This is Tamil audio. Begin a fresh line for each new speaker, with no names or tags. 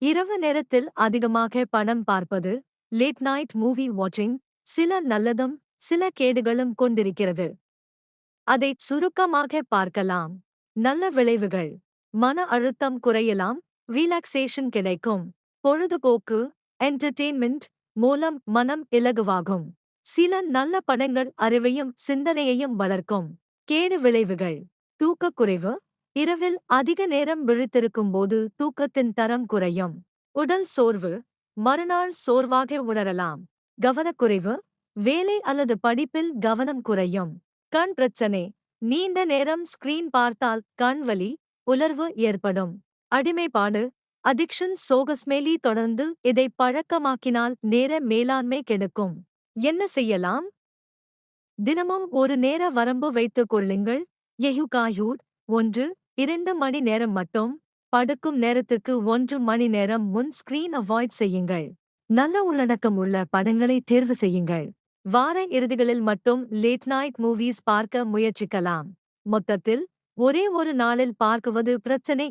இரவு நேரத்தில் அதிகமாக படம் பார்ப்பது, லேட் நைட் மூவி வாட்சிங், சில நல்லதும் சில கேடுகளும் கொண்டிருக்கிறது. அதைச் சுருக்கமாக பார்க்கலாம். நல்ல விளைவுகள்: மன அழுத்தம் குறையலாம், ரிலாக்ஸேஷன் கிடைக்கும், பொழுதுபோக்கு என்டர்டெயின்மெண்ட் மூலம் மனம் இலகுவாகும். சில நல்ல படங்கள் அறிவையும் சிந்தனையையும் வளர்க்கும். கேடு விளைவுகள்: தூக்கக்குறைவு, இரவில் அதிக நேரம் விழித்திருக்கும் போது தூக்கத்தின் தரம் குறையும். உடல் சோர்வு, மறுநாள் சோர்வாக உணரலாம். கவனக்குறைவு, வேலை அல்லது படிப்பில் கவனம் குறையும். கண் பிரச்சனை, நீண்ட நேரம் ஸ்கிரீன் பார்த்தால் கண் வலி, உலர்வு ஏற்படும். அடிமைப்பாடு அடிக்ஷன் சோகஸ்மெலி தொடர்ந்து இதை பழக்கமாக்கினால் நேர மேலாண்மை கெடுக்கும். என்ன செய்யலாம்? தினமும் ஒரு நேர வரம்பு வைத்துக் கொள்ளுங்கள். எஹுகாயூட் 1-2 மணி நேரம் மட்டும். படுக்கும் நேரத்துக்கு 1 மணி நேரம் முன் ஸ்கிரீன் அவாய்ட் செய்யுங்கள். நல்ல உள்ளடக்கம் உள்ள படங்களை தேர்வு செய்யுங்கள். வார இறுதிகளில் மட்டும் லேட் நைட் மூவிஸ் பார்க்க முயற்சிக்கலாம். மொத்தத்தில் ஒரே ஒரு நாளில் பார்க்குவது பிரச்சனை